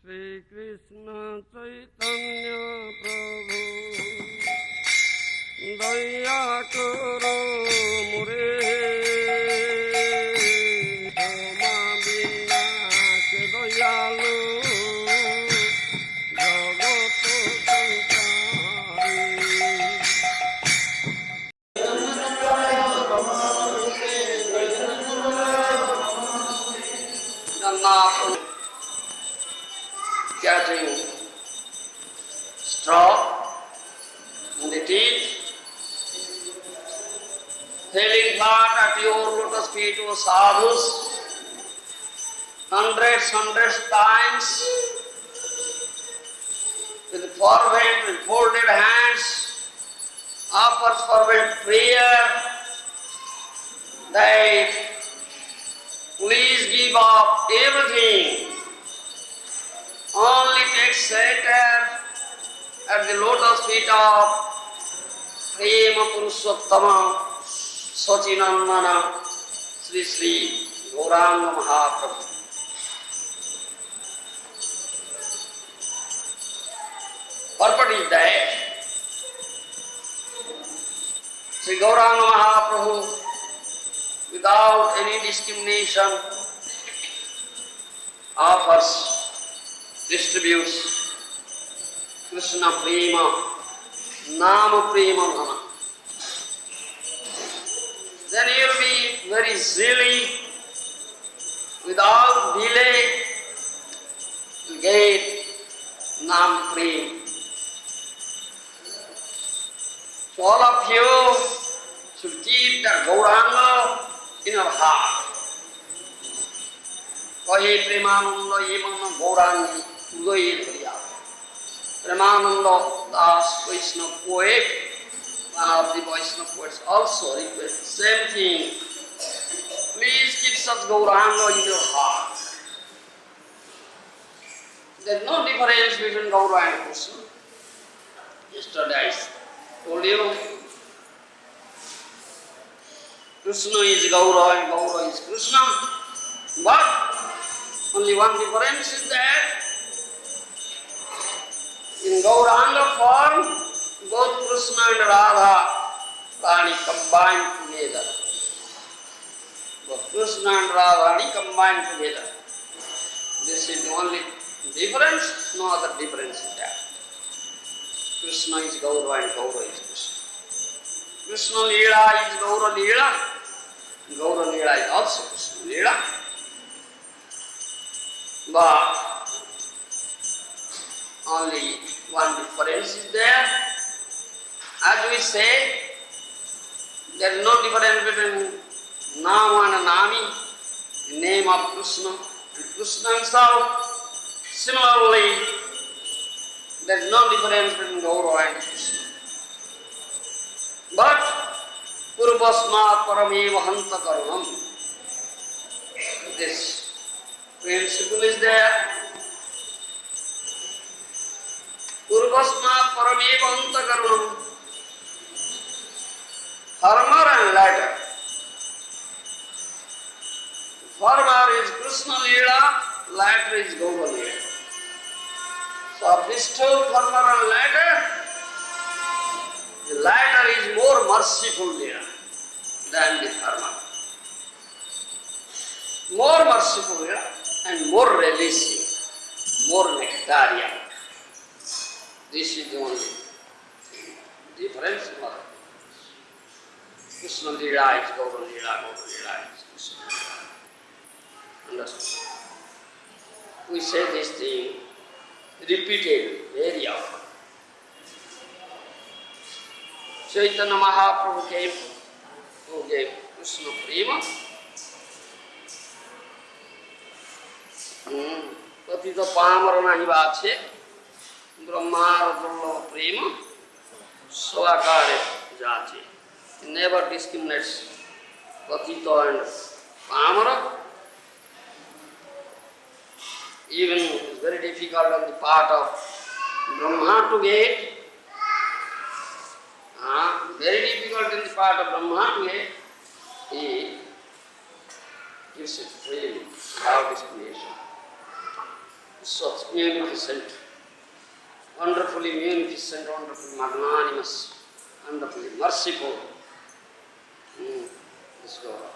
Shri Krishna Chaitanya Prabhu Daya Karo Mure Doma Bina Ke Dayalu Jagato Sankari Catching straw in the teeth, hailing back at your lotus feet, O sadhus, hundreds times, with fervent, with folded hands, offers fervent prayer that please give up everything. Only take shelter at the lotus feet of Prema Purushottama Sachinandana Sri Gauranga Mahaprabhu. Purport is that Sri Gauranga Mahaprabhu, without any discrimination, offers, distributes Krishna-Prema, Nama-Prema Dhana. Then you will be very zeally, without delay, to get Nam-Prema. So all of you should keep that Gauranga in your heart. Kahi Premananda Yemana Gaurangi Udai Dhariya. Premananda Das Vaishnava poet, one of the Vaishnava poets also request same thing. Please keep such Gauranga in your heart. There is no difference between Gaura and Krishna. Yesterday I told you, Krishna is Gaura and Gaura is Krishna. But only one difference is that in Gauranga form, both Krishna and Radha Rani combined together. Both Krishna and Radha Rani combined together. This is the only difference, no other difference is that. Krishna is Gaura and Gaura is Krishna. Krishna Leela is Gaura Leela. Gaura Leela is also Krishna Leela. But only one difference is there. As we say, there is no difference between Nama and Nami, the name of Krishna and Krishna himself. Similarly, there is no difference between Gaura and Krishna. But Purvasmat Parameva Hanta Karunam. This principle is there. Purvasmat Parameva Hanta Karunam. Former and latter. Former is Krishna Leela, latter is Gaura Leela. So of these two, former and latter, the latter is more merciful Leela than the former. More merciful Leela and more releasing, more nectarian. This is the only difference. Krishna Leela is Gaura Leela, Gaura Leela is Krishna Leela. Understand? We say this thing repeated very often. Chaitanya Mahaprabhu came who gave Krishna-Prema. कति तो Palmer नहीं बात है ब्रह्मार दुर्लभ प्रेम स्वाकार जाचे never discriminates patito and pamara. Even it's very difficult on the part of Brahma to get. Very difficult in the part of Brahma to get. He gives it freely, without discrimination. such munificent, wonderfully munificent, wonderfully magnanimous, wonderfully merciful. This Gaura.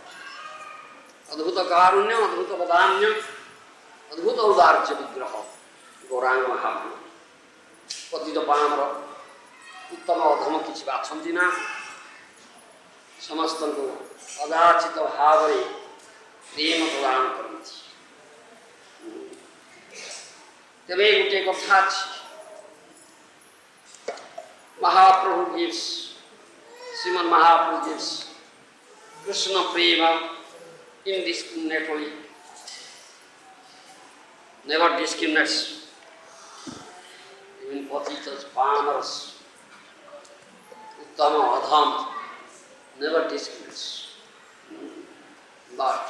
Adbhuta karunya, adbhuta vadanya, adbhuta udarja vigraha. Gauranga Mahaprabhu. Patita pamara, uttama adhama kichi vachanti na. Samastanko adachita bhavare prema pradana karanti. Tebe gute katha achi. Mahaprabhu gives, Śrīmad Mahaprabhu gives Krishna-Prema indiscriminately, never discriminates. Even patitas, pamaras, uttama, adham, never discriminates. But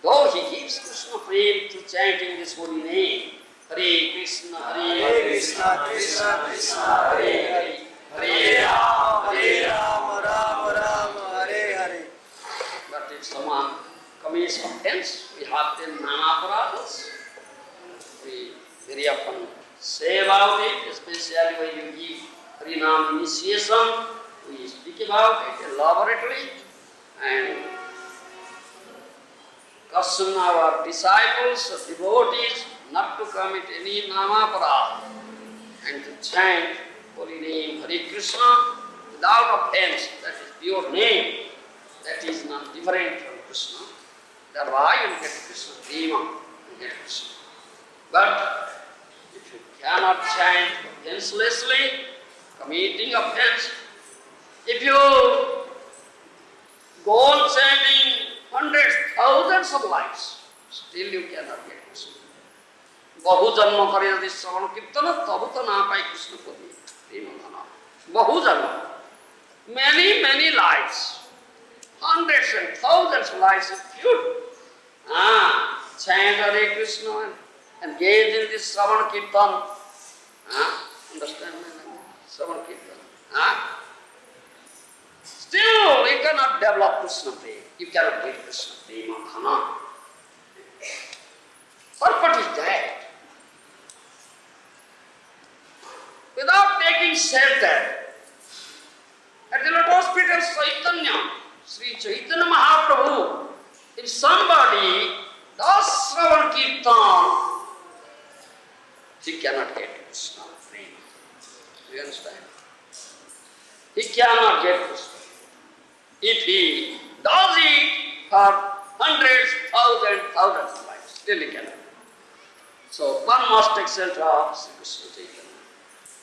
though he gives Krishna-Prema to chanting this holy name, Hare Krishna, Krishna Krishna, Hare Hare, Hare Rama, Rama Rama, Hare Hare. But if someone commits offense, we have 10 namaparādas. We very often say about it, especially when you give Harinam initiation, we speak about it elaborately and caution our disciples, devotees, not to commit any namaparāda and to chant holy name Hare Krishna without offense. That is pure name. That is not different from Krishna. That's why you get Krishna-Prema, you get Krishna. But if you cannot chant offenselessly, committing offense, if you go on chanting hundreds, thousands of lives, still you cannot get Krishna. Bahu janma kare yadi shravana kirtana tabuta na pai Krishna padi prema dhana. Bahu janma. Many lives. Hundreds and thousands of lives if you chant Hare Krishna and engage in this Shravana Kirtan. Understand? Shravana Kirtan. Still, you cannot develop Krishna-Prema. You cannot get Krishna-Prema dhana. Purpose is that. Without taking shelter, at the lotus feet of Chaitanya, Sri Chaitanya Mahaprabhu, if somebody does Shravan Kirtan, he cannot get Krishna-Prema. You understand? He cannot get Krishna. If he does it for hundreds, thousands of lives, still he cannot. So one must take shelter of Sri Krishna Chaitanya,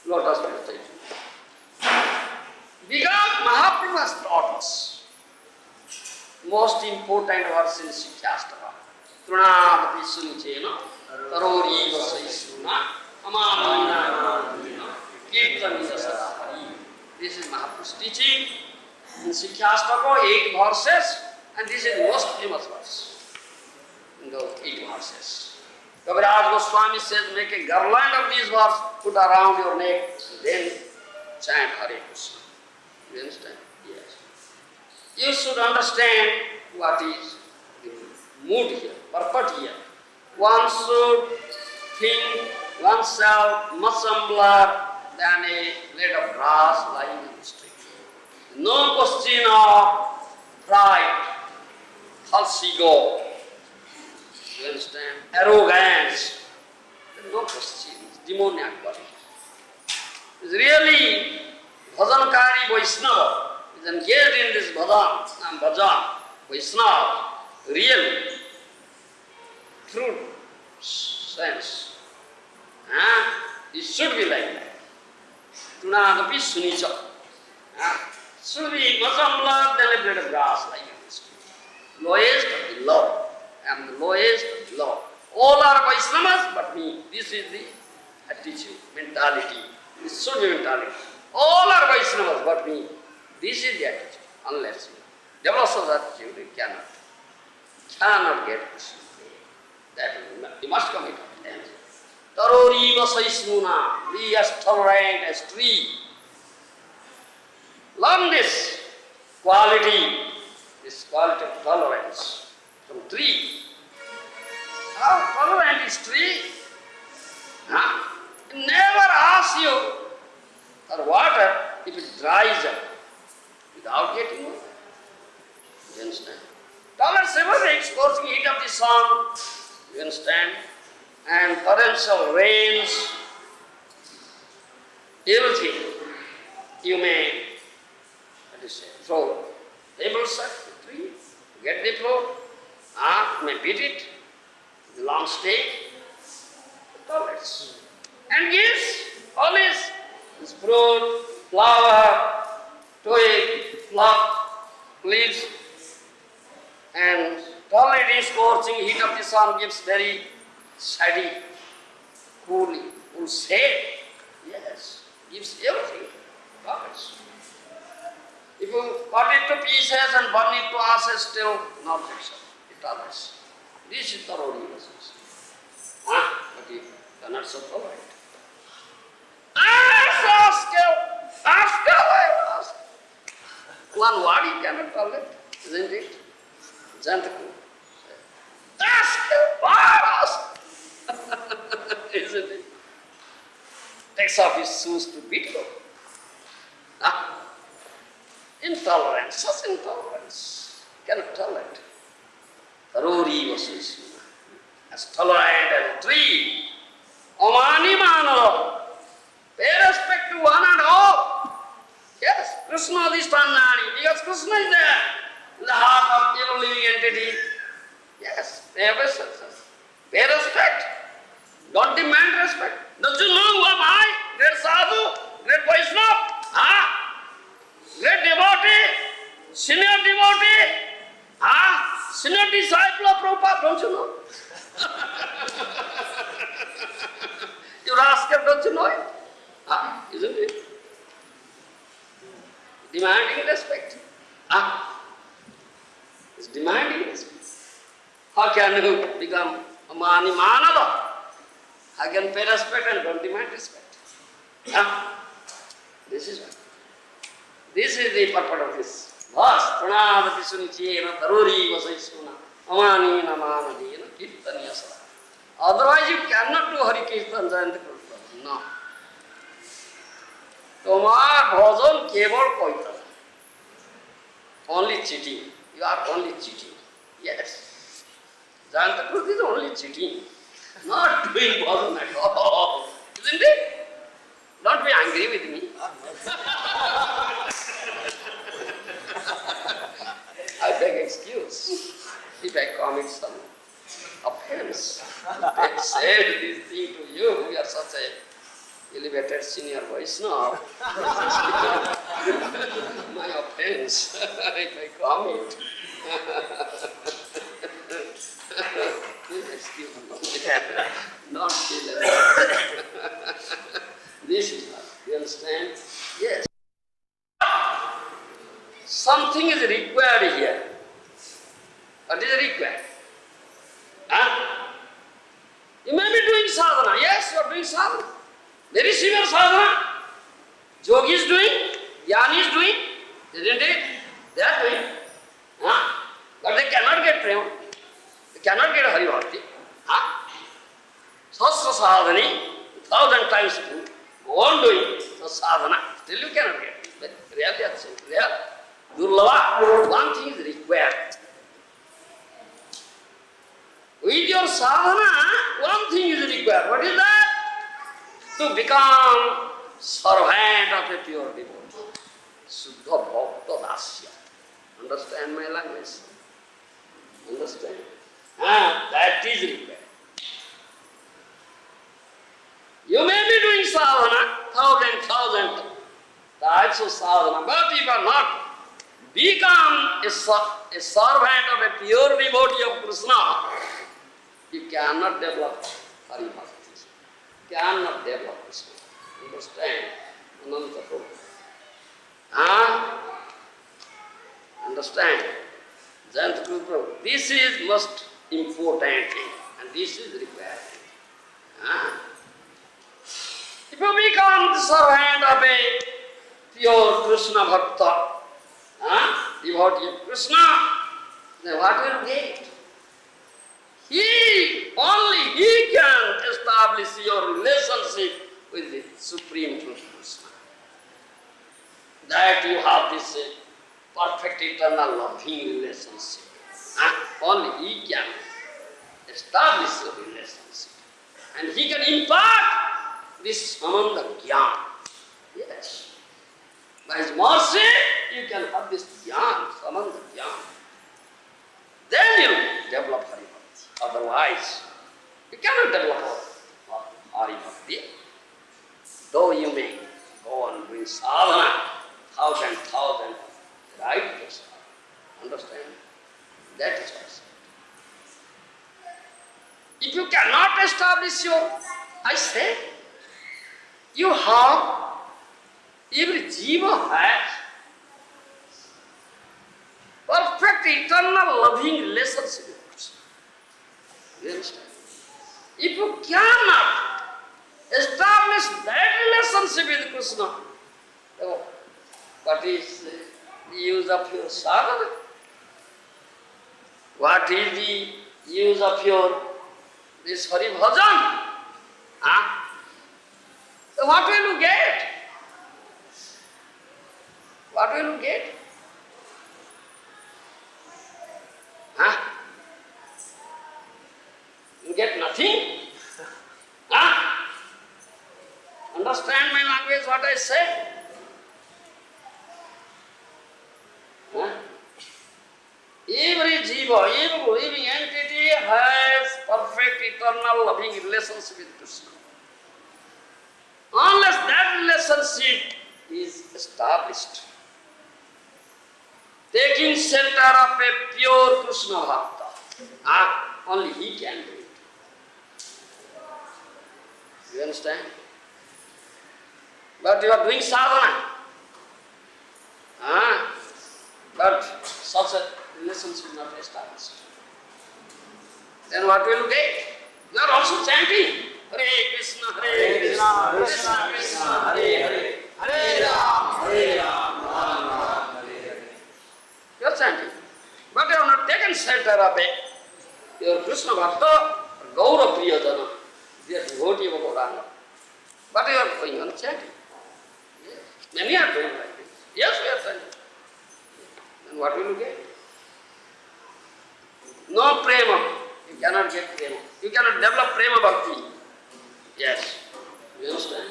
lotus feet of Chaitanya. Because Mahaprabhu has taught us most important verse in Sikhyastaka. Trunādati sunicena, tarori vasaisuna, amanana, kirtanita sadhari. This is Mahaprabhu's teaching in Sikhyastaka, 8 verses, and this is the most famous verse in those 8 verses. Kaviraj Goswami says, make a garland of these verses, put around your neck, then chant Hare Krishna. You understand? Yes. You should understand what is the mood here, purport here. One should think oneself much humbler than a blade of grass lying in the street. No question of pride, false ego. You understand? Arrogance. There is no question. It's demoniac body. It's really Bhajankari Vaishnava is engaged in this bhajan, Vaishnava, real, true sense. It should be like that. Tunadapi Sunicha. Should be much humbler than a blade of grass like this. Lowest of the low. I am the lowest of the low. All are Vaishnavas but me. This is the attitude, mentality. This should be mentality. All are Vaishnavas but me. This is the attitude. Unless you develop such attitude, you cannot get Krishna. That you must commit offense. Tarori vasaisnuna, be as tolerant as tree. Learn this quality of tolerance from tree. How tolerant is tree? ask you for water, if it dries up without getting water. You understand? Tolerance evaporates, scorching heat of the sun. You understand? And torrential rains, everything you may throw. Tables at the tree, get the fruit, may beat it, the long stake, tolerance. And gives always this fruit, flower, twig, flock, leaves, and tolerating scorching heat of the sun gives very steady, cool shade. Yes, gives everything, tolerance. If you cut it to pieces and burn it to ashes, still not fiction. It tolerance. This is the road he was using. But you cannot so tolerate. Ask. One word you cannot tolerate, isn't it? Jantaku. Ask. Isn't it? Takes off his shoes to beat you. Intolerance, such intolerance. Cannot tolerate. Rory was his as tolerant as a tree. Omani mano. Pay respect to one and all. Yes, Krishna Adhisthānāni, because Krishna is there in the heart of every living entity. Yes, pay respect. Don't demand respect. Don't you know who am I? Great sadhu, great Vaishnava, great devotee, senior disciple of Prabhupād, don't you know? You rascal, don't you know it? Isn't it? Demanding respect. It's demanding respect. How can you become a mani manava? How can pay respect and don't demand respect? This is what. This is the purport of this verse. Pranavati sunichena taruri vasaisuna amani namanadina kirtaniyasa. Otherwise you cannot do Hari-katha Jayanta Prabhupada. No. Tomar bhajan keval koita. Only cheating. You are only cheating. Yes. Jayanta Prabhupada is only cheating. Not doing bhajan at all. Isn't it? Don't be angry with me. I beg excuse if I commit some offense. I said this thing to you. We are such a elevated senior Vaishnava. My offense if I commit. Please excuse me. Not feel it. This is not. You understand? Yes. Something is required here. What is required? You may be doing sadhana. Yes, you are doing sadhana. Very severe sadhana. Yogi is doing, Jnani is doing, isn't it? They are doing. But they cannot get prema. They cannot get Hari Bhakti. Sastra sadhani, 1,000 times do. Go on doing the sadhana, still you cannot get it. But really, that's it. Durlava, one thing is required. With your sadhana, one thing is required. What is that? To become servant of a pure devotee. Suddha Bhakta Dasya. Understand my language? Understand? That is required. You may be doing sadhana, 1,000 types of sadhana, but if you are not become a servant of a pure devotee of Krishna, you cannot develop Hari Bhakti. Cannot develop Krishna. Understand? Ananta Prabhu. Understand? Jayanta Prabhu. This is most important thing, and this is required. If you become the servant of a pure Krishna Bhakta, devotee of Krishna, then what will you get? Only he can establish your relationship with the Supreme Krishna. That you have this perfect eternal loving relationship. Only He can establish your relationship. And He can impart this Samanda Gyan. Yes. By His mercy, you can have this Gyan, Samanda Gyan. Then you develop Hari-bhakti. Otherwise, you cannot develop Hari-bhakti. Though you may go on doing sadhana, thousand, right? Understand? That is what I said. If you cannot establish your, I say, you have, every jiva has perfect eternal loving relationship with Krishna. You understand? If you cannot establish that relationship with Krishna, what is the use of your sadhana? What is the use of your this Hari Bhajan? So what will you get? What will you get? You get nothing? Understand my language, what I say? Every jiva, every living entity has perfect eternal loving relationship with Krishna. Unless that relationship is established, taking shelter of a pure Krishna Bhakta, only he can do it. You understand? But you are doing sadhana. But such a relationship is not established. Then what will you get? You are also chanting Hare Krishna, Hare Krishna, Krishna Krishna, Hare Hare, Hare Ram, Ram Ram, Hare Hare. You are chanting. But you have not taken shelter of your Krishna Bhakta, Gaura Priyadana, the devotee of Gauranga. But you are going on chanting. Yes. Many are doing like this. Yes, we are chanting. Then what will you get? No prema. You cannot get prema. You cannot develop prema bhakti. Yes. You understand?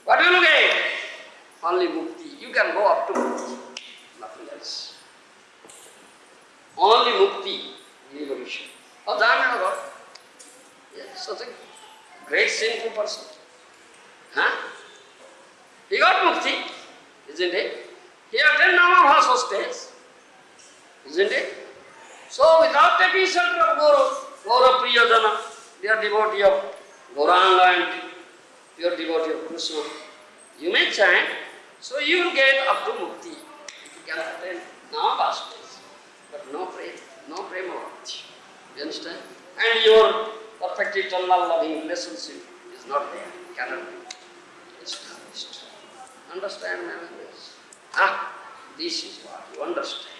What will you get? Only mukti. You can go up to mukti. Nothing else. Only mukti. Liberation. Oh, Dhamma. Yes, such a great sinful person. He got mukti, isn't it? He attended Namabhasa stage, isn't it? So without taking shelter of Gaura Priyadana, they are devotee of Gauranga and pure devotee of Krishna, you may chant, so you will get up to mukti. If you can attend Namabhasa stage, but no prema bhakti. You understand? And your perfect eternal loving relationship is not there, cannot be established. Understand my language? This is what you understand.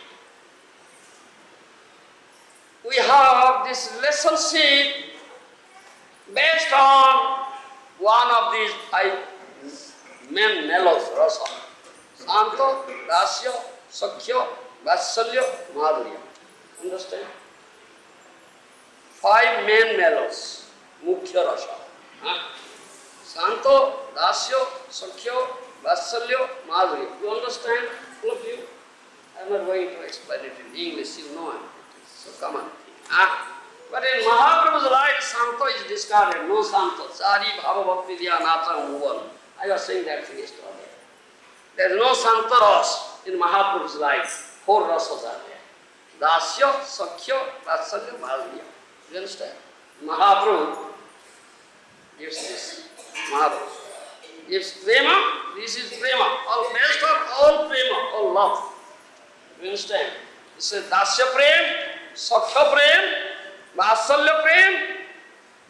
We have this relationship based on one of these five main mellows, rasa. Santo, Rasya, Sakhya, Vatsalya, Madhurya. Understand? Five main mellows, Mukhya rasa. Santo, Rasya, Sakhya, Vatsalya, Madhurya. You understand, all of you? I am not going to explain it in English, you know it. So come on. But in Mahaprabhu's life, Santo is discarded, no Santo. Sari Bhava Bhakti Diya Nata Muvan. I was saying that thing yesterday. There is no Santa Ras in Mahaprabhu's life. Four rasas are there. Dasya, Sakhya, Vatsalya, Madhurya. You understand? Mahaprabhu gives this. Mahaprabhu gives prema, this is prema. All based on all prema, all love. You understand? This is Dasya prem, Sakhya prem, Vatsalya prem,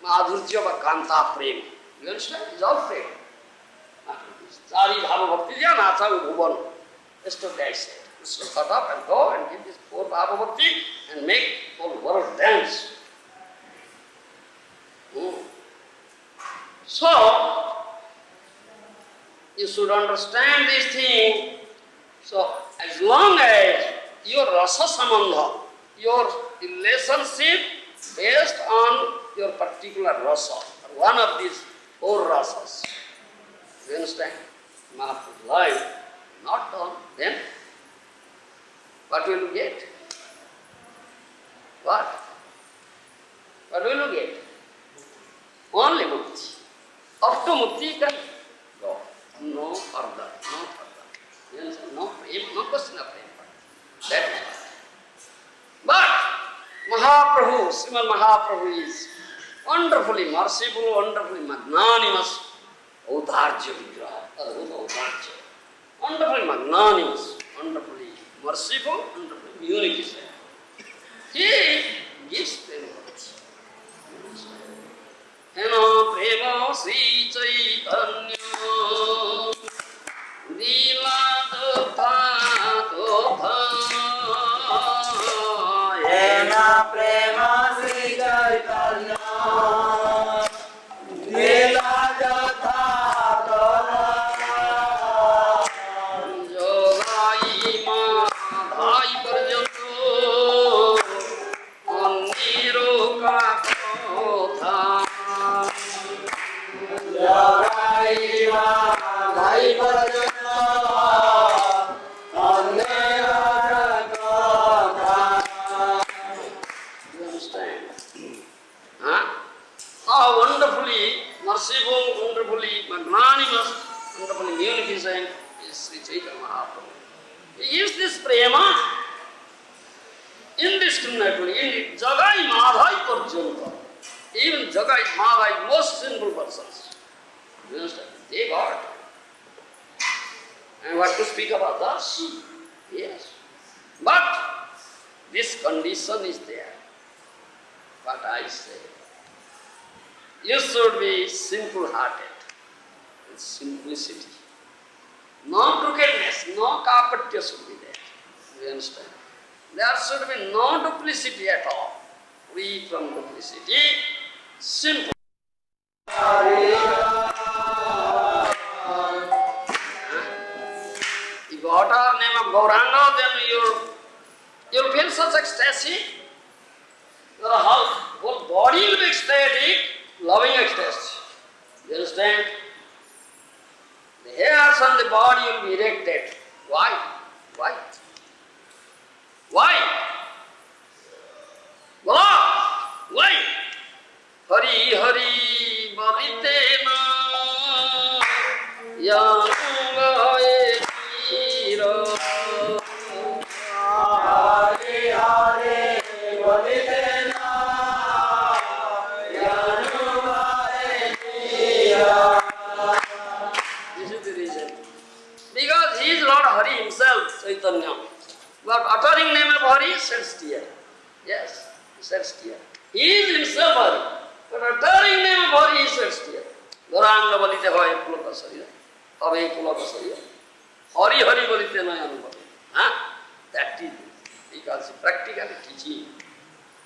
Madhurya va Kanta prem. You understand? It's all prem. Sari Bhava Bhakti Diya Nata Bhuban. Yesterday I said, Krishna shut up and go and give this poor Bhava Bhakti and make whole world dance. So, You should understand this thing. So, as long as your rasa sambandha, your relationship based on your particular rasa, one of these four rasas, you understand? Mahaprabhu's life not done, then what will you get? What? What will you get? Only mukti. Up to mukti can go. No further, no further. You understand? No prema, no question of prema. That is what. But Mahaprabhu, Srimad Mahaprabhu is wonderfully merciful, wonderfully magnanimous, Audarja Vigraha, Audarja. Wonderfully magnanimous, wonderfully merciful, wonderfully munificent. He gives prema. Hena prema Sri Chaitanya Dila Dotha Dotha Hena prema Sri Chaitanya Dila Dotha Dotha Jogai Ma Bhai Parjanto Niro Ka Kotha Jogai Ma Bhai Parjanto how wonderfully merciful, wonderfully magnanimous, wonderfully munificent is Sri Chaitanya Mahaprabhu. He gives this prema indiscriminately in Jagai Madhai Parjanta. Even Jagai Madhai, most sinful persons. You understand? They got. And what to speak about us? Yes. But this condition is there. But I say, you should be simple-hearted and simplicity. No crookedness, no kapatya should be there. You understand? There should be no duplicity at all. Free from duplicity, simple. If you utter name of Gauranga, then you'll feel such ecstasy. Your whole body will be ecstatic, loving ecstasy. You understand? The hairs on the body will be erected. Why? Why? Why? Why? Hari Hari Bhavitena Yangaya Kira Hari Hari Bhavitena Yangaya Kira. This is the reason. Because he is Lord Hari himself, Chaitanya. But uttering name of Hari sheds tear. Yes, he sheds tear. He is himself Hari. But uttering name of Hari sheds tear. Gauranga balite hoy pulaka sarira. Abe pulaka sarira. Hari Hari balite na anubhava. That is because practically teaching.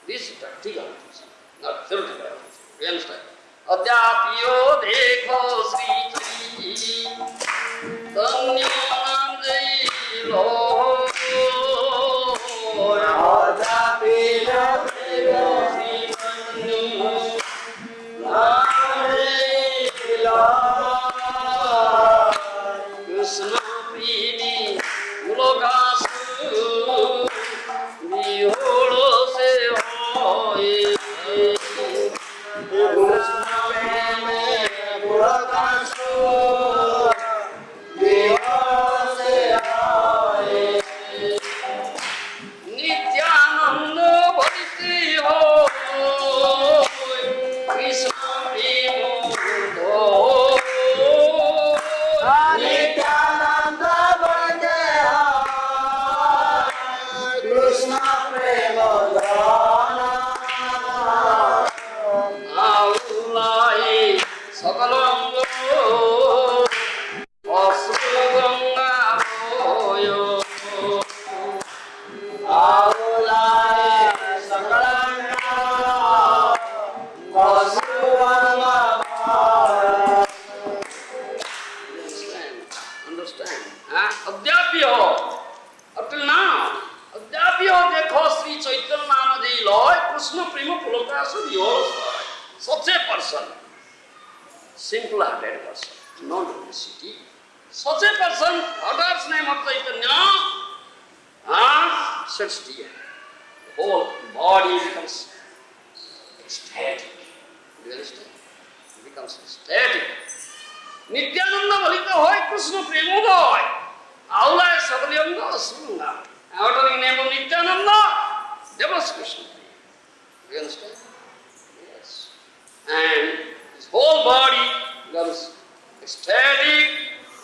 This is practical teaching, not theoretical teaching. You understand? Adhyapiyo dekho Sri Chai Tanyo Namjai Lo Adhyapiyo dekho Sri Tanyo Namjai Lo Krishna Prema Ulokasu Viholo Se Hoye Krishna Prema Ulokasu Viholo Se Hoye Nityananda Bhakti Hoye Krishna Prema Ulokasu Nityananda Bhakti Hoye Krishna Prema Aulai Sakalango Asuganga Boyo Aulai Sakalanga Asuganga Boyo. simple-hearted person, no duplicity. Such a person utters name of Chaitanya, sits there. The whole body becomes ecstatic. Do you understand? It becomes ecstatic. Nityananda Bhalita hoy Krishna Premoda hoy. Aulaya Sadaliyanga Asuranga. Uttering name of Nityananda, there was Krishna Prema. Do you understand? Yes. And his whole body becomes ecstatic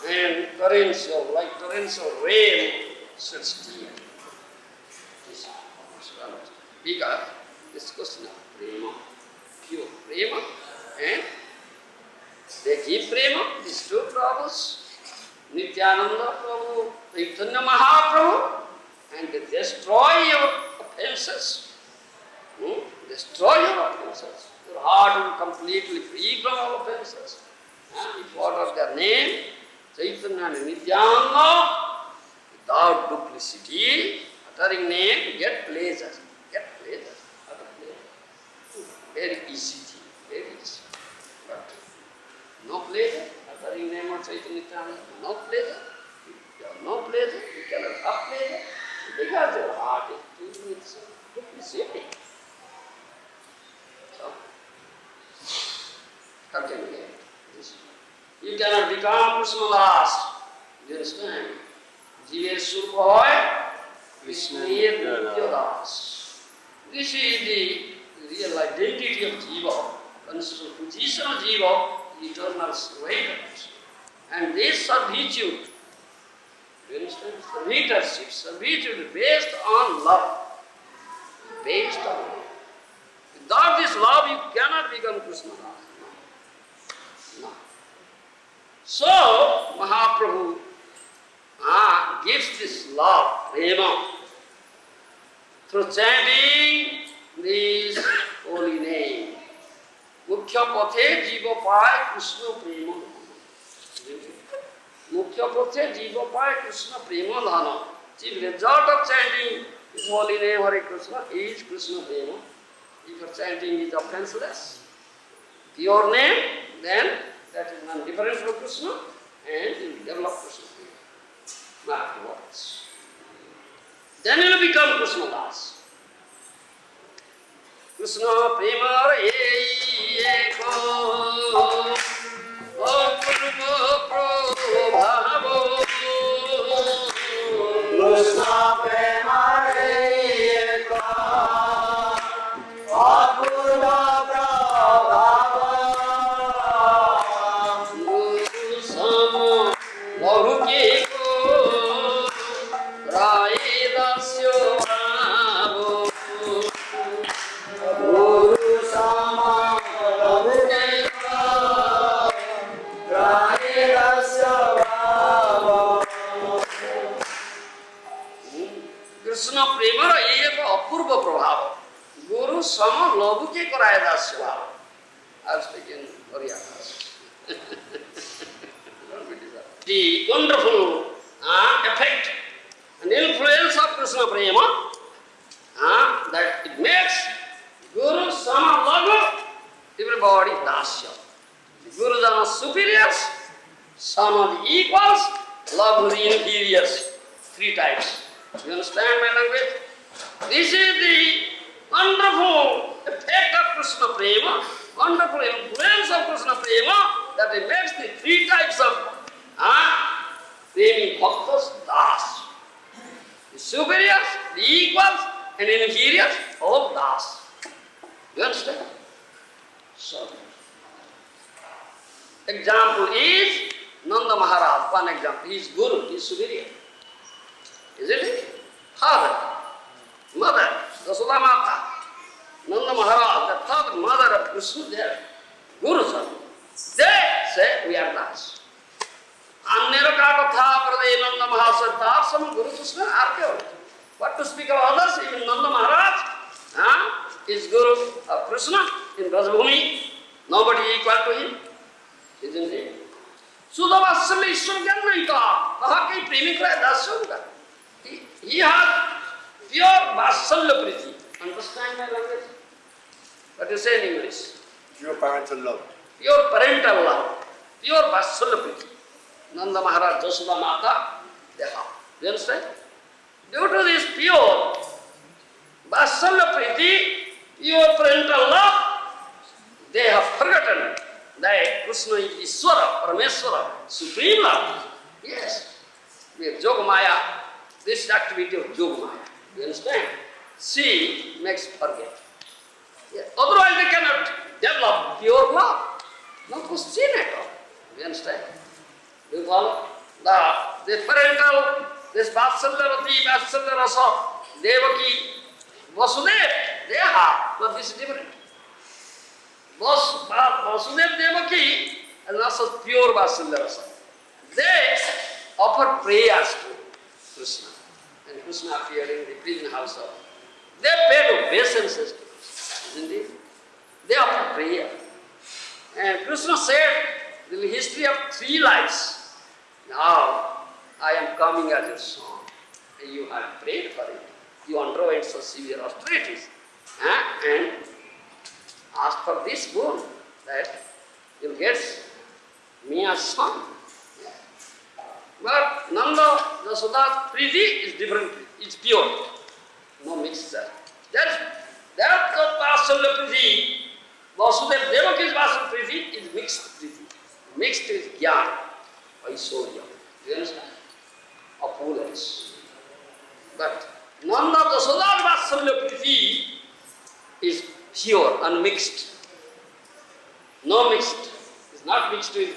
and torrents of, like torrents of rain, sits there. Because this Krishna Prema, pure Prema, and they give Prema, these two Prabhus, Nityananda Prabhu, Chaitanya Mahaprabhu, and they destroy your offenses. Destroy your offenses. Your heart will completely free from all offenses. If you utter their name, Chaitanya and Nityananda, without duplicity, uttering name, get pleasure. Get pleasure. Utter pleasure. Very easy thing, very easy. But no pleasure, uttering name of Chaitanya Nityananda, no pleasure. If you have no pleasure, you cannot have pleasure, because your heart is filled with duplicity. So, continue. You cannot become Krishna last. Do you understand? Jiva Surpa hoy, Krishna Das. This is the real identity of Jiva, constitutional position of Jiva, eternal surveillance. And this servitude, do you understand? Servitude based on love. Based on love. Without this love, you cannot become Krishna Das. No. So, Mahaprabhu gives this love, Prema, through chanting this holy name. Mukhya pathe jiva paye Krishna Prema. Mukhya pathe jiva paye Krishna Prema dhana. Chief result of chanting this holy name Hare Krishna is Krishna Prema. If your chanting is offenseless, pure name, then that is none different from Krishna, and you will develop Krishna Prema afterwards. Then you will become Krishna Das. Krishna Prema eko apurva prabhavo. Krishna Prema eko apurva prabhavo. Krishna Prema एक अपूर्व प्रभाव गुरु सम लघु के कराए दास्य भाव. I was speaking Hari-katha. The wonderful effect and influence of Krishna Prema, that it makes Guru Sama Laghu, everybody Dasya. The Gurus are superiors, Sama the equals, Laghu the inferiors. Three types. You understand my language? This is the wonderful effect of Krishna Prema, wonderful influence of Krishna Prema, that it makes the three types of Premi Bhaktas Das. The superiors, the equals, and inferiors, all Das. You understand? So, example is Nanda Maharaj, one example. He is Guru, he is superior. Isn't it? Father, mother, Yasoda Mata, Nanda Maharaj, the third mother of Krishna, there, Guru Swami. They say we are Das. Anniraka Prade Nanda Maharaj, Tarsam Guru Krishna Arkeo. What to speak of others? Even Nanda Maharaj is Guru of Krishna in Brajabhumi. Nobody equal to him. Isn't it? Sudavasya Ishwar Gyannaita. Kaha ki premi kare dasya. He has pure Vasalya Priti. Understand my language? What you say in English? Pure parental love. pure parental love, pure Vatsalya Priti. Nanda Maharaj, Jasoda Mata, they have. You understand? Due to this pure Vatsalya Priti, pure parental love, they have forgotten that Krishna is Ishvara, Parameswara, Supreme Lord. Yes. With Yogamaya, this activity of Yogamaya. You understand? She makes forget. Yes. Otherwise they cannot develop pure love. No question at all. You understand? Do you follow? This parental, this Vatsalya Rati, Vatsalya Rasa, Devaki, Vasudev, they have, but this is different. Vasudev Devaki is not such pure Vatsalya Rasa. They offer prayers to Krishna. And Krishna appeared in the prison house of. They paid obeisances to Krishna, isn't it? They offer prayer. And Krishna said, the history of 3 lives. Now, I am coming as your son. And you have prayed for it. You underwent such severe austerities. And ask for this boon, that you'll get me as son. But Nanda, Jasoda's Priti is different, it's pure. No mixture. That's the Vatsalya Priti. Vasudev Devaki's Vatsalya Priti is mixed Priti. Mixed with Jnana, Aishwarya. You understand? Opulence. But Nanda Jasoda's Vatsalya Priti is pure, unmixed. No mixed. It's not mixed with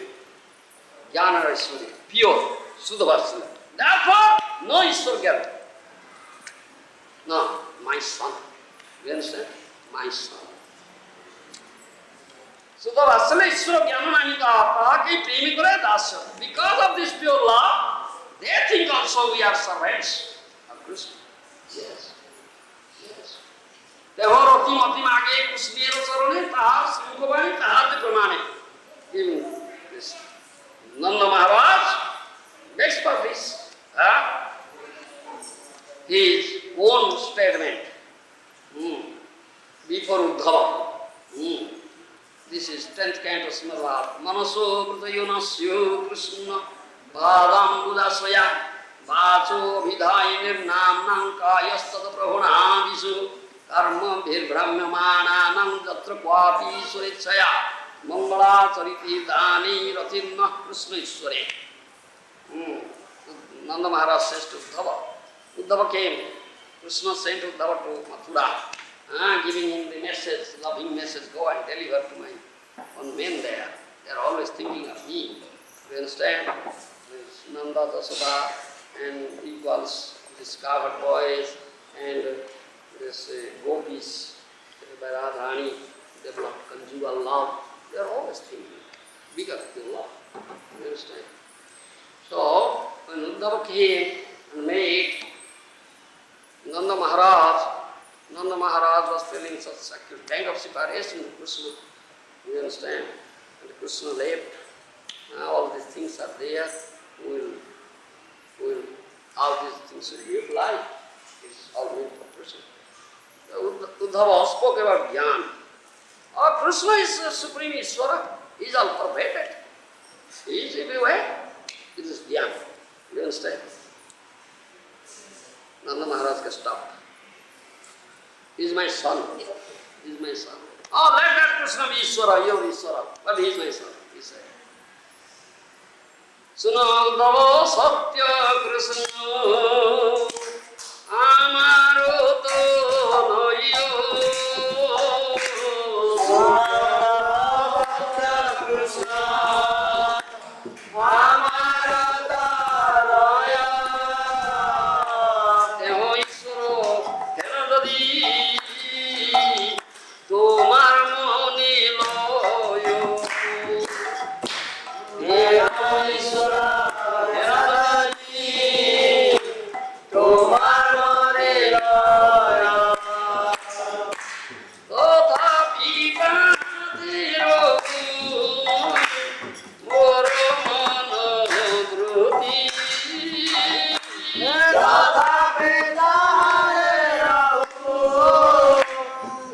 Jnana or Aishwarya. Pure. Suddha Vatsalya. Therefore, no Ishwarya. No, my son. You understand? My son. Suddha Vatsalya Ishwara Jnananamita Apaki Premikura Dasya. Because of this pure love, they think also we are servants of Krishna. Yes. Yes. Therefore, Rati Mati Mage Kusmira Sarone Tahar Srimukavani Tahar Pramane. Even this Nanda Maharaj makes for this his own statement before Uddhava. This is 10th canto Srimad. Manaso Krutayunasyo Krishna Bhadam Budasvaya Vacho Vidhayi Nirnam Kayastata Prabhunadisu Karma Bhirbrahmyamananam Jatra Kwapi Suritsaya Mangala Chariti Dani Ratinna Krishna Ishware. Nanda Maharaj says to Uddhava. Uddhava came. Krishna sent Uddhava to Mathura, giving him the message, loving message, go and deliver to my one men there. They are always thinking of me. You understand? There's Nanda, Jasoda, and equals discovered boys, and this gopis by Radharani, develop conjugal love. They are always thinking bigger than love. You understand? So, when Uddhava came and made Nanda Maharaj was feeling such acute kind of separation with Krishna. You understand? And Krishna left. All these things are there. All these things will be utilized. It's all meant for Krishna. Uddhava spoke about Jnana. Oh, Krishna is the Supreme Ishvara. He is all pervaded. He is everywhere. It is Jnana. You understand? Nanda Maharaj can stop. He is my son. He is my son. Oh, let that Krishna be Ishvara, your Ishvara. But he is my son, he said. Sunandava Satya Krishna Amaroto Noyo Sunandava Satya Krishna Amaroto Noyo Teho Ishvaro Heradadi Tomar Moni Loyo Teho Ishvaro Heradadi Tomar Moni Loyo Tothapi Padiro Moro Mano Druti Tothapi Padiro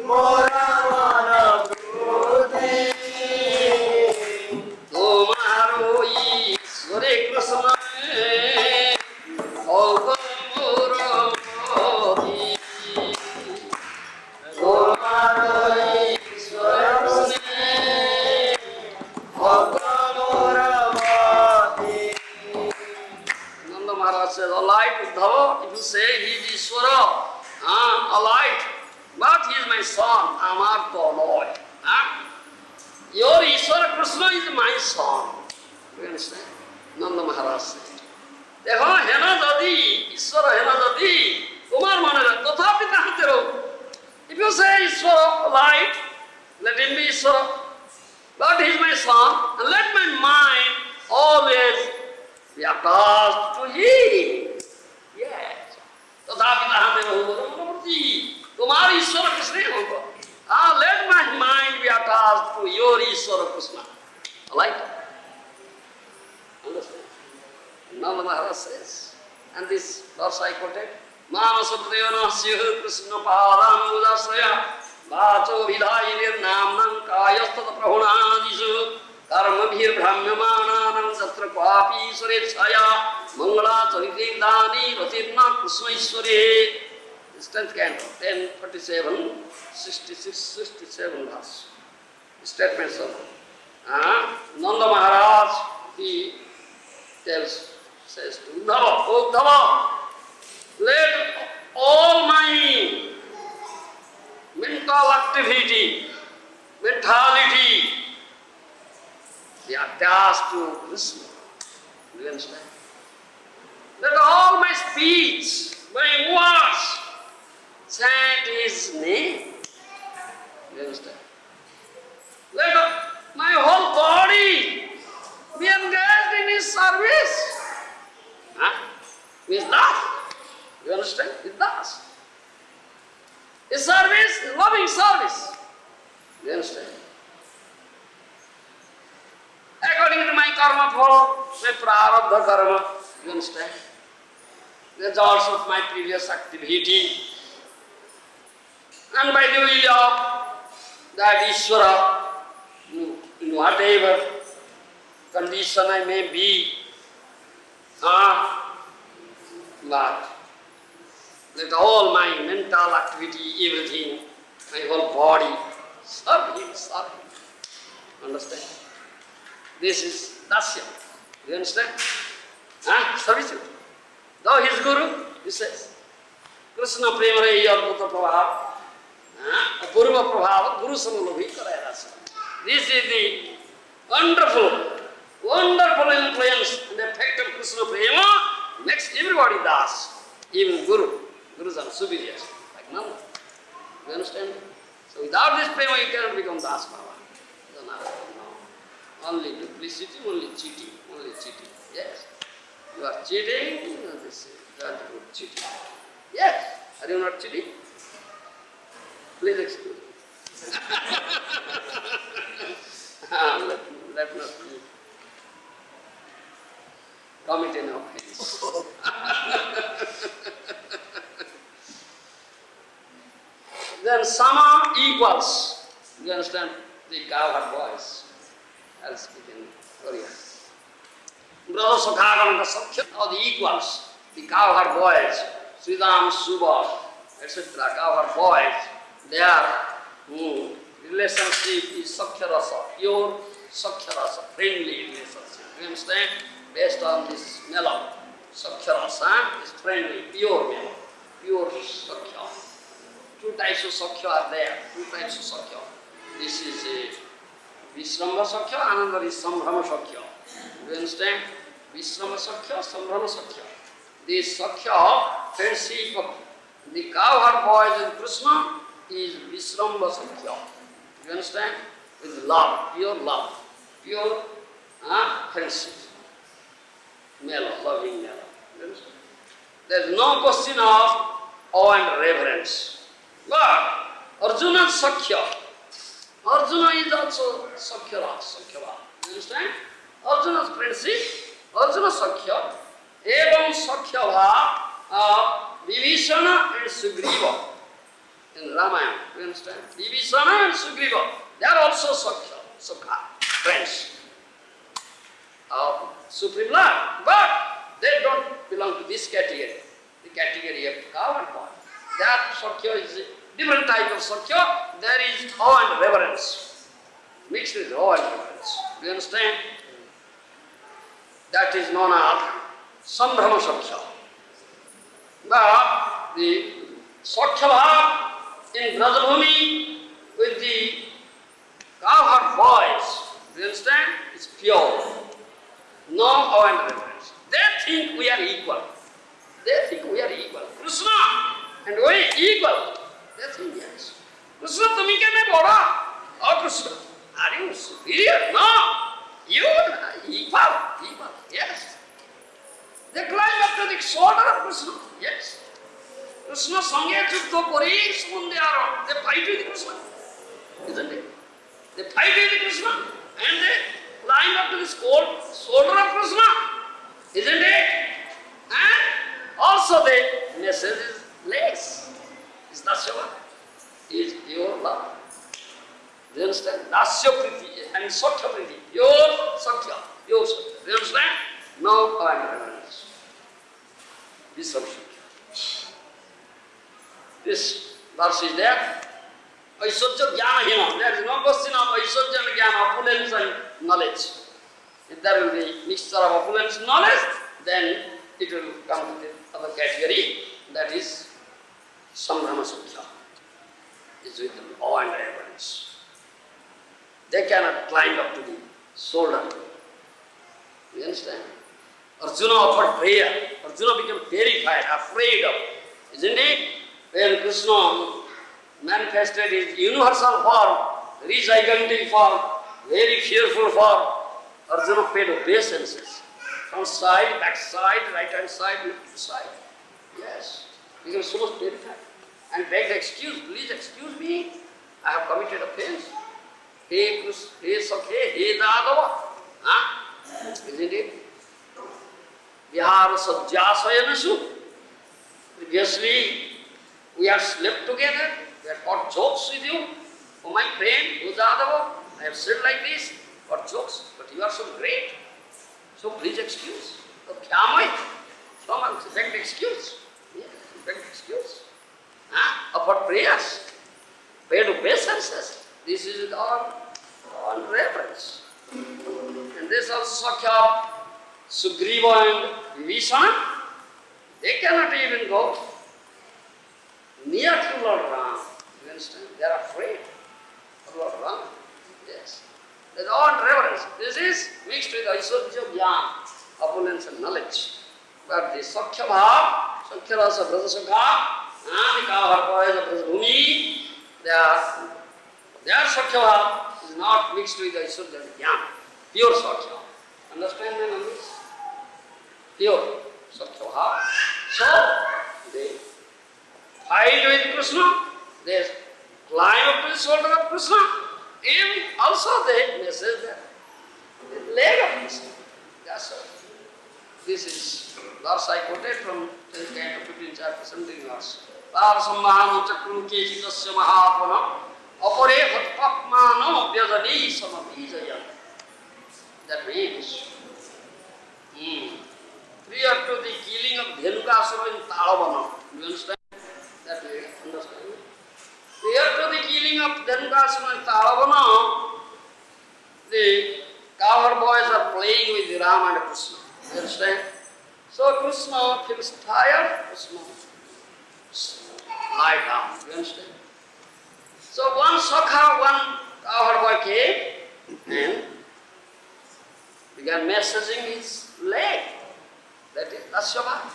Moro Mano Druti Maro Ishware Krishna Gour Murati Gour Maro Ishware Krishna Gour Murati. Nanda Maharaj says, alright, Uddhava, if you say he is Ishwara, alright, but he is my son, Amar Lord. Your Ishwara Krishna is my son. You understand? Nanda Maharaj said. देखो है ना दादी ईश्वर है ना दादी तुम्हार माने ना तो था पिता हाथे रहो. If you say Ishwar light, let him be Ishwar. But he is my son, and let my mind always be attached to him. Yes. तो था पिता हाथे रहो बोलो तुम्हारी ईश्वर कृष्ण होगा. Let my mind be attached to your Ishwara Krishna. Like that. Understand? Nanda Maharaj says, and this verse I quoted, Manasabdevana Sya Krishna Padam Udasraya Vacho Vidhayinir Namnam Kayastata Prahunadishu Karmabhir Brahmyamananam Satra Kwapi Surechaya Mangala Charitirthani Ratirna Krishna Ishware. This 10th canto, 10:47, 66, 67 verse. Statements of Nanda Maharaj, he tells, says to Uddhava, O Uddhava, let all my mental activity, mentality be attached to Krishna. Do you understand? Let all my speech, my words, chant his name. You understand? Let my whole body be engaged in his service. With that. You understand? It does. His service, loving service. You understand? According to my karma follow, my prarabdha karma. You understand? The results of my previous activity. And by the will of that Ishvara, in whatever condition I may be, but let all my mental activity, everything, my whole body, serve him, serve him. Understand? This is dasya. Do you understand? Servitude. Though he is Guru, he says, Krishna-Prema Adbhuta Prabhava, Apurva Prabhava, Guru Samalabhi Karayarasa. This is the wonderful influence and effect of Krishna-Prema makes everybody das. Even Gurus are superiors, like Nanda. You understand? So without this prema you cannot become das Baba. No. Only duplicity, only cheating. Yes. You are cheating, this is cheating. Yes. Are you not cheating? Please excuse me. Let not commit an offense. Then sama equals. You understand? The cow voice. I'll speak in Korean. Brother Sokhagananda Sakhya, or the equals. The cow boys, Sridham Subha, etc. Cow boys, their relationship is Sakhya Rasa, pure Sakhya Rasa, friendly relationship. You understand? Based on this mellow. Sakhya Rasa is friendly, pure mellow, pure Sakhya. Two types of Sakhya are there, This is Vishramba Sakhya, another is Sambhrama Sakhya. You understand? Vishramba Sakhya, Sambhrama Sakhya. This Sakhya, friendship of the cowherd boys and Krishna is Vishramba Sakhya. You understand? With love, pure friendship. Mellow, loving mellow. You understand? There is no question of awe and reverence. But Arjuna's Sakhya, Arjuna is also Sakhya. You understand? Arjuna's friendship, Arjuna's Sakhya, Evam Sakhya of Vibhishana and Sugriva. In Ramayana, you understand? Vibhishana and Sugriva, they are also Sakhya, friends. Supreme Lord. But they don't belong to this category, the category of cow and boy. That Sakya is a different type of Sakya. There is awe and reverence, mixed with awe and reverence. Do you understand? That is known as Sambhrama Sakya. But the Sakya Bhav in Brajabhumi with the cowherd boys, do you understand? It's pure. No awe and reverence. They think we are equal. They think we are equal. Krishna and we equal. They think yes. Krishna, tumi kya bada? Oh Krishna, are you superior? No. You are equal. Equal. Yes. They climb up to the shoulder of Krishna. Yes. Krishna sange chuddha kori sumunde aro. They fight with Krishna. Isn't it? They fight with Krishna and they climb up to the shoulder of Krishna. Isn't it? And also the message is legs. Is Dasya is pure love. Do you understand? Dasya priti and Sakya priti. Pure Sakya. Pure Sakya. Do you understand? No reverence. This Sakya. This verse is there. Aishwarya Jnana Hina. There is no question of Aishwarya and Jnana, opulence and knowledge. If there will be mixture of opulence and knowledge, then it will come to the other category, that is Sambhrama Sakya. It's with awe and reverence. They cannot climb up to the shoulder. You understand? Arjuna offered prayer. Arjuna became terrified, afraid of, isn't it? When Krishna manifested his universal form, very gigantic form, very fearful form, Arjuna paid obeisances. From side, back side, right hand side, left side. Yes. He was so much terrified. And begged excuse, please excuse me, I have committed offense. Hey Krishna, hey Sakhe, hey Dadava. Huh? Isn't it? Vihara Sajjasayanasu. Previously, we have slept together, we have got jokes with you. Oh my friend, oh Dadava, I have said like this, got jokes, but you are so great. So please excuse. So kya someone begged excuse. Yeah, begged excuse. Offered prayers, paid obeisances. This is all reverence. And this also Sakya, Sugriva and Vibhishana, they cannot even go near to Lord Ram. You understand? They are afraid of Lord Ram. Yes. There's all reverence. This is mixed with Aishwarya Jnana, opulence and knowledge. But the Sakya Bhav, Sakya Rasa Brajasakha, the cowherd boys of Brajabhumi, their Sakya Bhav is not mixed with Aishwarya Jnana. Pure Sakya. Understand my language? Pure Sakya Bhav. So, they fight with Krishna, they climb up to the shoulder of Krishna, and also they message the leg of Krishna. That's all. This is verse I quoted from 10th canto, 15th chapter, 17th verse. Pārsammāno chakru kechitasya mahāpana apare bhatpapmāno vyajani samabhijaya. That means, prior to the killing of Dhenukasura in Talavana, do you understand? That way, understand? Prior to the killing of Dhenukasura in Talavana, the cowherd boys are playing with Rama and Krishna. You understand? So Krishna feels tired, Krishna lie down. You understand? So one Sakha, one cowherd boy came and began massaging his leg. That is Dasya Bhav.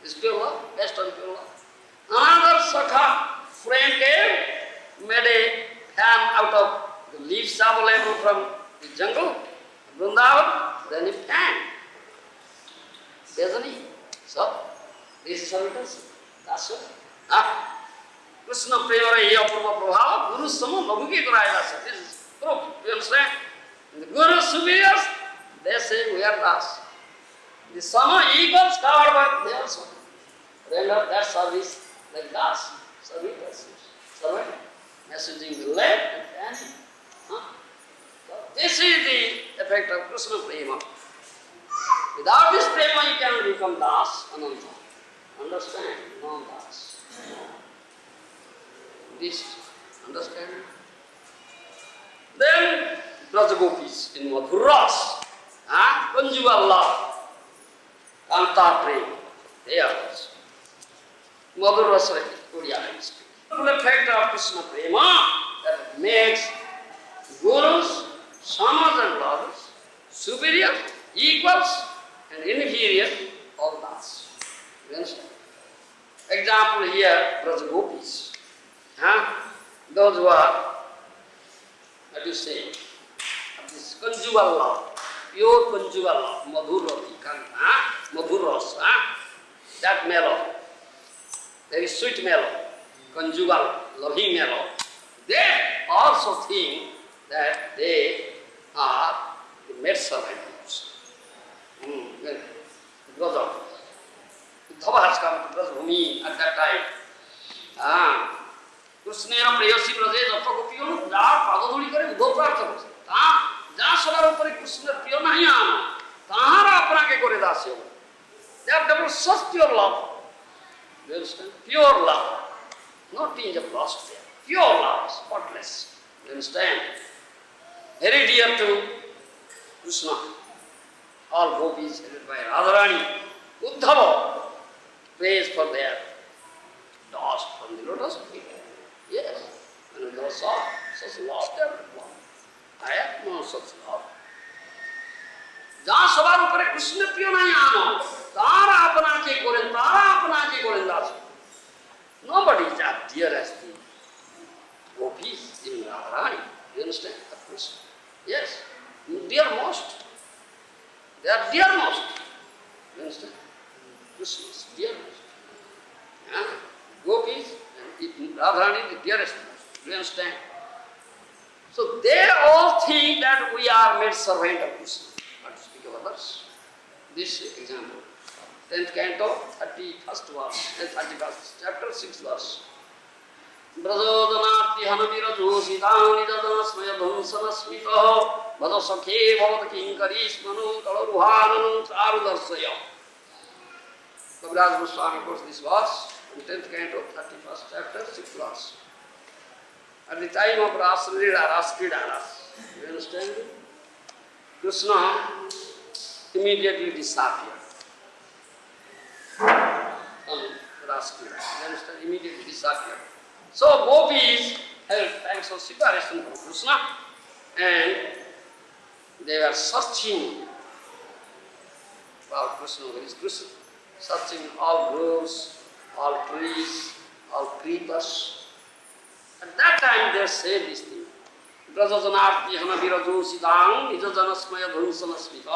It's pure love, based on pure love. Another Sakha friend came, made a fan out of the leaves available from the jungle, Vrindavan, then he fanned. Doesn't he? So, this is serviteurs. That's it. Krishna-Prema hi apurva prabhava, Guru sama nabhuki karayada. This is proof. You understand? The Guru superiors, they say we are Das. The sama equals covered by they also. Render that service like Das. Servitors. Servant. Messaging the leg and fanning. So this is the effect of Krishna-Prema. Without this Prema, you cannot become Das, Ananta. Understand? No Das. This, understand? Then, Brajagopis in Madhuras, conjugal love, Kanta Prema, they are also. Madhuras, Korea, I speak. The effect of Krishna-Prema that makes gurus, samas and brothers, superior, equals, and inferior, all Das. You understand? Example here, Brajagopis. Those who are, what do you say, this conjugal love, pure conjugal love, madhurati, madhuras, that mellow, very sweet mellow, conjugal, loving mellow, they also think that they are the maidservants. Because of Uddhava has come to Brajabhumi at that time. Krishna-Prema Braje Japa Gopiyon, Jar Padaduli Kare Uddhava Prartha Kare. Jar Salar Upare Krishna-Prema nahi aana. Tahara apna ke kore dasya. They have developed such pure love. You understand? Pure love. No tinge of lust there. Pure love, spotless. You understand? Very dear to Krishna. All gopis headed by Radharani. Uddhava prays for their dust from the lotus feet. Yes. And those saw such love there. I have no such love. Jahan sabar upare Krishna priya nahi aana. Tara apna ke koren, tara apna ke koren das. Nobody is that dear as the gopis in Radharani. You understand? Of course. Yes. Dearmost. They are dearmost. You understand? Krishna is dearmost. Gopis and Radharani the dearest. You understand? So they all think that we are made servant of Krishna. Not to speak of others. This example. 10th canto, 31st verse, 31st chapter, 6th verse. Brajodanati hanavira josidani jadanasmaya dhansanasmitaho bhada sakhe bhavata kinkarismanu kalaruhananam charudarsaya. Kaviraj Goswami quotes this verse in 10th canto, 31st chapter, 6th verse. At the time of Raskrida, you understand? Krishna immediately disappeared. Raskrida, you understand? Immediately disappeared. So gopis held thanks of separation from Krishna and they were searching for Krishna, where is Krishna? Searching all groves, all trees, all creepers. At that time they said this thing. Brajajanarti hanavirajo sidang nijajanasmaya dhansanasmita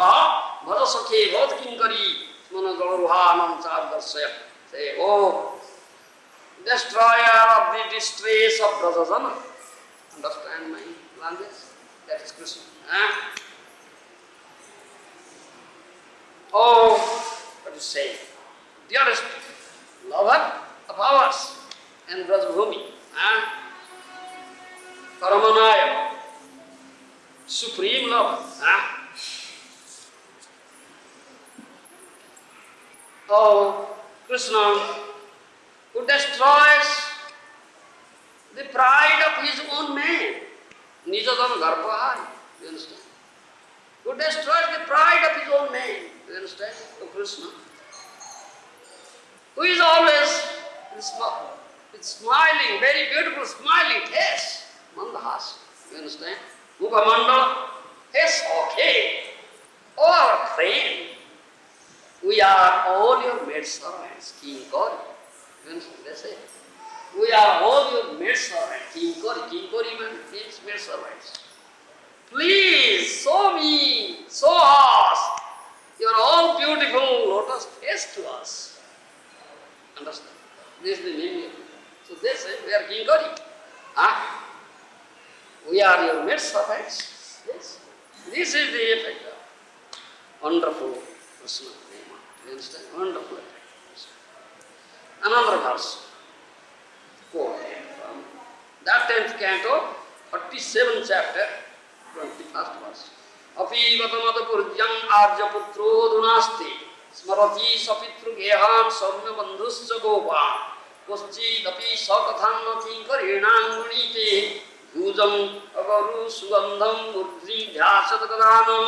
bhada sakhe bhavata kinkari managalaruhanam charudarsaya. Say, oh, destroyer of the distress of Brajajana. Understand my language? That is Krishna. Oh, what to say? Dearest lover of ours and Brajabhumi. Paramanaya, supreme love. Oh, Krishna, who destroys the pride of his own man. Nijadana Garbhahari. You understand? Who destroys the pride of his own man. You understand? Oh, Krishna. Who is always with smiling, very beautiful smiling face. Mandahas. You understand? Mukhamandala. Yes, okay. Oh, our friend. We are all your maidservants, King Kori. You understand? They say. We are all your maidservants, King Kori. King Kori means maidservants. Please, show me, show us your all beautiful lotus face to us. Understand? This is the meaning. So they say, we are King Kori. We are your maidservants. Yes. This is the effect of wonderful Krishna-Prema. You understand? Wonderful effect. Another verse. Quote from that 10th canto, 47th chapter, 21st verse. अपीवतमदपुर्यं आर्यपुत्रो दुनास्ति स्मरति सपितृगेहान् सौम्यबन्धुश्च गोपान् कश्चिदपि सकथान्न किङ्करेणाङ्गुणीते भुजम् अगरु सुगन्धं ऊर्ध्वि ध्यासत गदानं.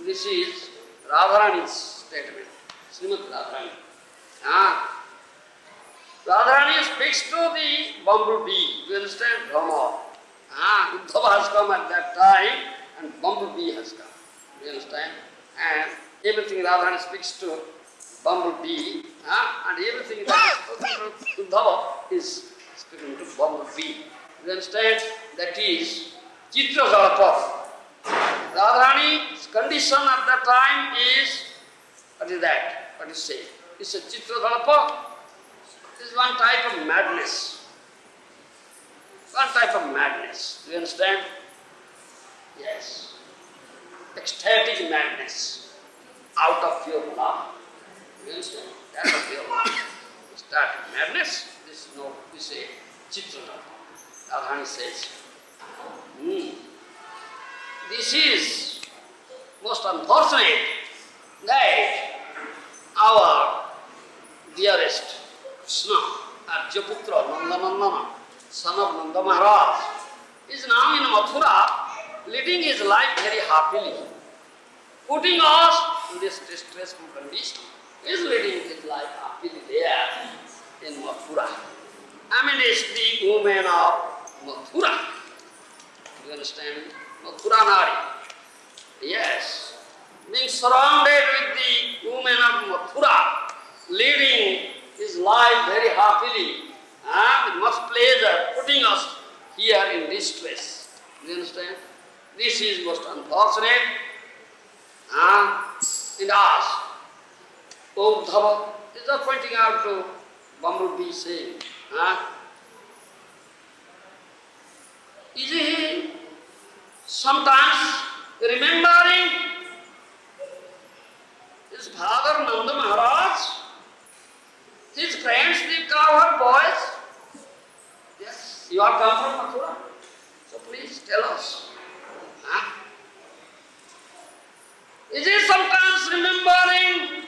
This is Radharani's statement. Srimad Radharani. Radharani speaks to the bumblebee. You understand? Brahma. Uddhava has come at that time and bumblebee has come. You understand? And everything Radharani speaks to bumblebee, and everything that is spoken to Uddhava is speaking to bumblebee. You understand? That is Chitra Jalapa. Radharani's condition at that time is, what is that? What is say? It's a Chitra Jalapa. This is one type of madness. One type of madness. Do you understand? Yes. Ecstatic madness. Out of pure love. Do you understand? That's of pure love. Ecstatic madness. This is no, we say, Chitra. Radharani says. This is most unfortunate that our dearest Krishna, Arjaputra, Nandanandana, son of Nanda Maharaj, is now in Mathura, leading his life very happily, putting us in this distressful condition. He is leading his life happily there in Mathura. Amidst the women of Mathura. Do you understand? Mathura Nari. Yes. Being surrounded with the women of Mathura, leading his life very happily, with much pleasure, putting us here in distress. Do you understand? This is most unfortunate. In us, Uddhava is just pointing out to bumblebee saying, is he sometimes remembering his father Nanda Maharaj, his friends, the cowherd boys? Yes, you are come from Mathura, so please tell us. Is he sometimes remembering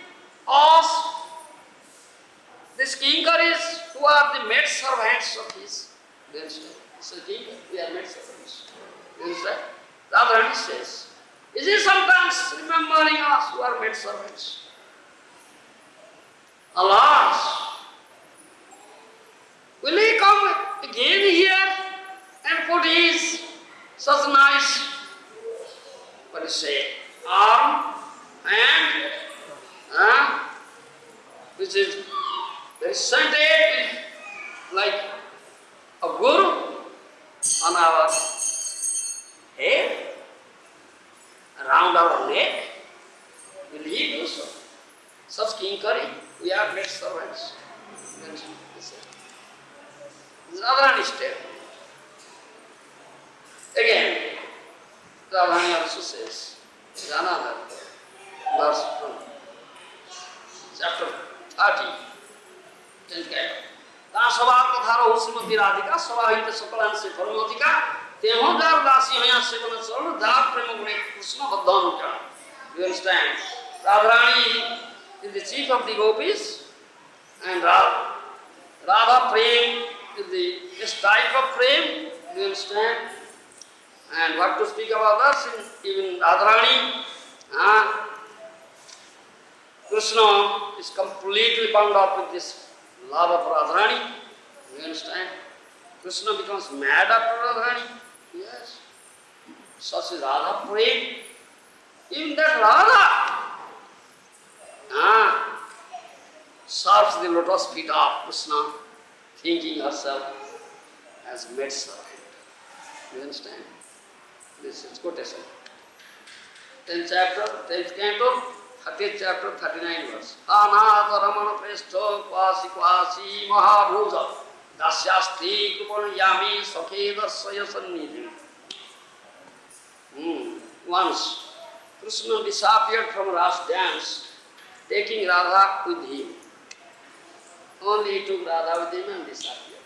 us, these kinkaris who are the maid servants of his? Do you understand? So kinkar, we are maid servants. Do you understand? Radharani says, is he sometimes remembering us who are maid servants? Alas, will he come again here and put his such nice, what do you say, arm and which is very scented like a Gour on our head, around our neck? Will he do so? Such kinkari, we are great servants. This is Radharani statement. Again, Radharani also says, another verse from chapter 30, 10th canto. ता सभा कथा रहो श्रीमती राधिका सभा हित सकलान से फरमोतिका तेहो दार दासी हया सेवन चरण दार प्रेम गुणे कृष्ण बद्धन का. You understand? Radharani is the chief of the gopis and Radha Prem is the this type of Prem. Do you understand? And what to speak about us, even Radharani, Krishna is completely bound up with this love of Radharani. You understand? Krishna becomes mad after Radharani. Yes. Such is Radha Prem. Even that Radha serves the lotus feet of Krishna, thinking herself as maid servant. You understand? This is quotation. 10th chapter, 10th canto, 30th chapter, 39 verse. Anatha Ramana Prestho Kwasi Kwasi Mahabhuja Dasyasti Kupan Yami Sakeda Sayasannidhi. Once Krishna disappeared from Ras dance, taking Radha with him. Only he took Radha with him and disappeared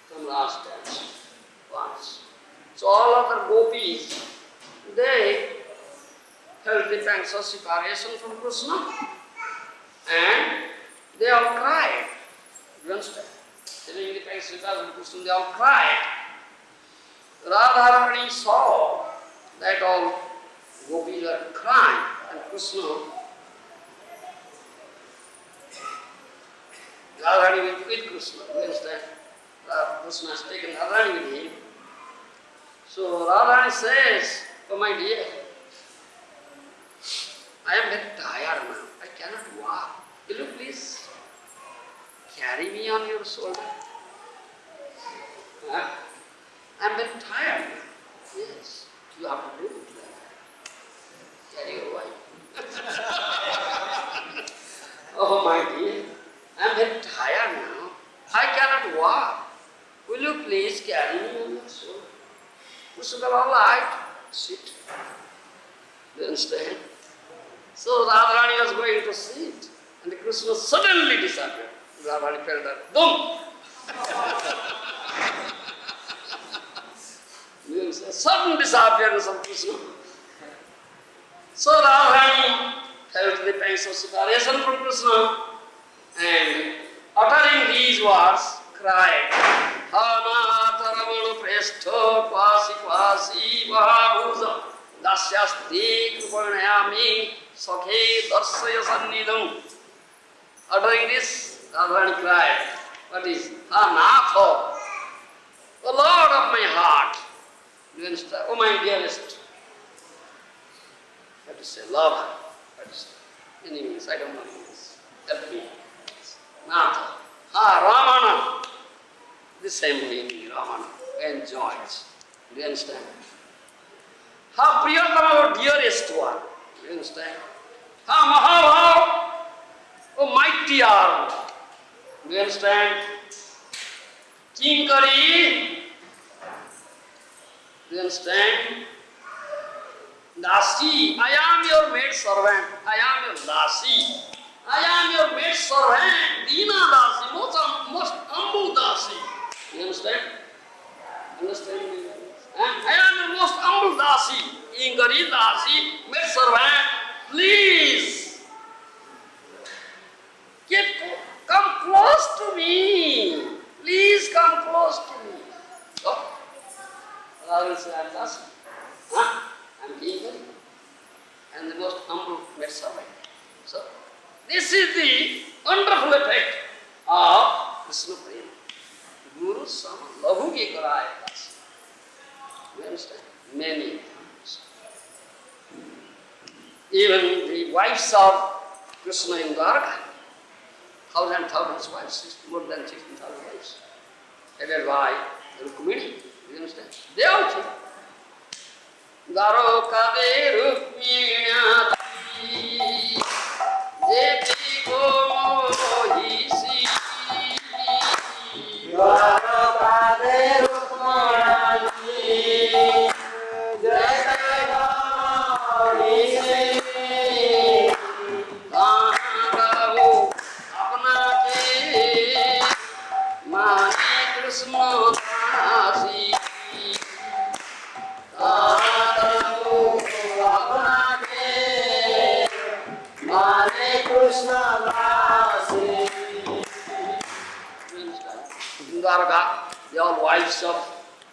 from Ras dance once. So all other gopis, they felt the pangs of separation from Krishna, and they all cried. You understand? Feeling the pangs of separation from Krishna, they all cried. Radharani saw that all gopis were crying, and Krishna, Radharani went with Krishna. You understand? Krishna has taken Radharani with him. So Radharani says, "Oh my dear, I am very tired now. I cannot walk. Will you please carry me on your shoulder? I am very tired now." Yes, you have to do it. Carry your wife. Oh my dear, I am very tired now. I cannot walk. Will you please carry me on your shoulder? Krishna said, "All right, sit." Do you understand? So Radharani was going to sit, and Krishna suddenly disappeared. Radharani fell down. Boom! Sudden disappearance of Krishna. So Radharani felt the pangs of separation from Krishna, and uttering these words, cried, "Anata Ramana Prestho Kwasi Kwasi Vahabhuja Dasyasti Krupanayami Sakhe Darsaya Sannidam." Uttering this, Radharani cried, "What is Anatha, O Lord of my heart, do you understand? O my dearest." What to say? Lover. What to say? Any means, I don't know means. Help me. Natha. Ramana. The same meaning, Ramana. Enjoys. Do you understand? Priyatama, dearest one. Do you understand? Mahabhav, O mighty art. Do you understand? Kinkari. Do you understand? Dasi, I am your maid servant. I am your Dasi. I am your maid servant. Dina Dasi, most humble Dasi. You understand? Understand me? I am your most humble Dasi. Ingari Dasi, maid servant. Please, come close to me. Please come close to me. Oh, Radha said, "I'm Dasi. I'm king and the most humble maid servant." So, this is the wonderful effect of Krishna-Prema. Guru Sama Lahu Ki Karaya Das. You understand? Many times. Even the wives of Krishna in Dwarka, thousands of wives, more than 16,000 wives, headed by Rukmini. You understand? They also. Dwarokade Rukminati Jeti Gomohisi Dwarokade Rukminati Jeti Gomohisi Dwarokade Apna ke Mani Krishna Dasi Dwarka, they are wives of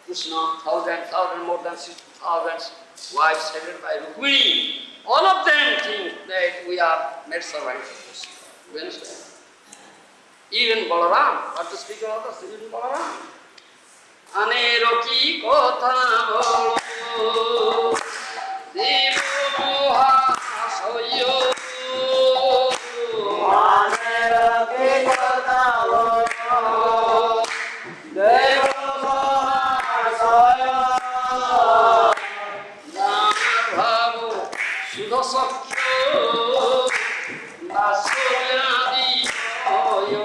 Krishna, more than 60,000 wives headed by Rukmini. All of them think that we are maid servants of Krishna. You understand? Even Balaram, what to speak of others, even Balaram. Aneroki kotha bolo, devo moha soyo. Aneroki kotha bolo, devo moha soyo. Nabhavu sudhasakyo, nasoyadi oyo.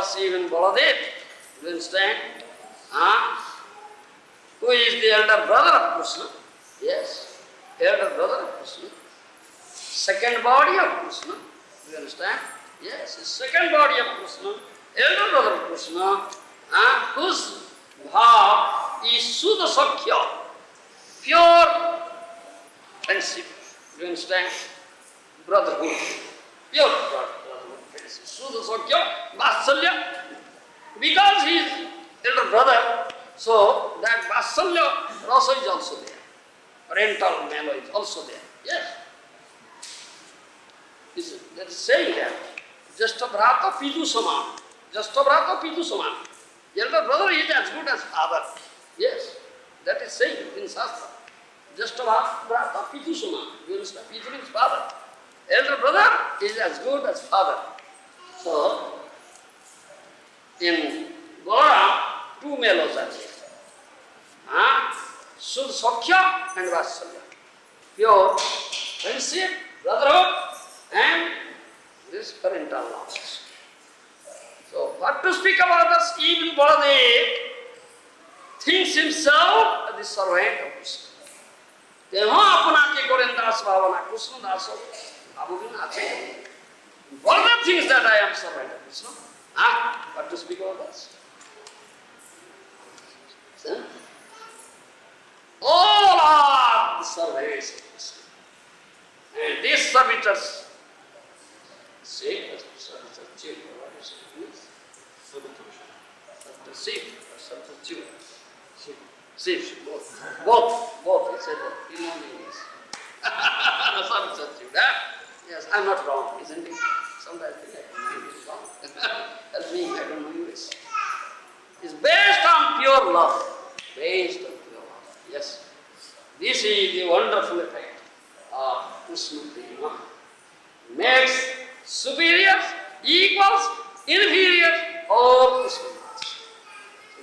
us even Baladev. You understand? Who is the elder brother of Krishna? Yes, elder brother of Krishna. Second body of Krishna. You understand? Yes, the second body of Krishna, elder brother of Krishna, whose bhav is Sudha Sakhya, pure friendship. You understand? Brotherhood. Pure brotherhood friendship. Sudha Sakhya, Vatsalya. Because he is elder brother, so that Vatsalya rasa is also there. Parental mellow is also there. Yes. There is saying that Jasta Bhrata Pitu Saman. Jasta Bhrata Pitu Saman. Elder brother is as good as father. Yes, that is saying in Shastra. Jasta Bhrata Pitu Saman. You understand? Pitu means father. Elder brother is as good as father. So, in Gaura, two mellows are there. Sudha Sakhya and Vatsalya. Pure friendship, brotherhood, and this parental love. So, what to speak about us? Even Baladev thinks himself the servant of Krishna. Teho apna ke koren das bhavana, Krishna das babu bin ache. Baladev thinks that I am servant of Krishna. What to speak about us? So, all are the servants of Krishna. And these servitors, see, what is it? Both, he said that, in one English. Yes, I'm not wrong, isn't it? Sometimes I think I'm wrong. Help me, I don't know English. It's based on pure love. Based on pure love, yes. This is the wonderful effect of Krishna-Prema. Makes superiors, equals, inferiors, all Krishna.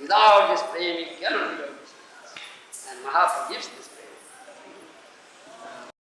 Without this prema, you cannot be Krishna. And Mahaprabhu gives this prema.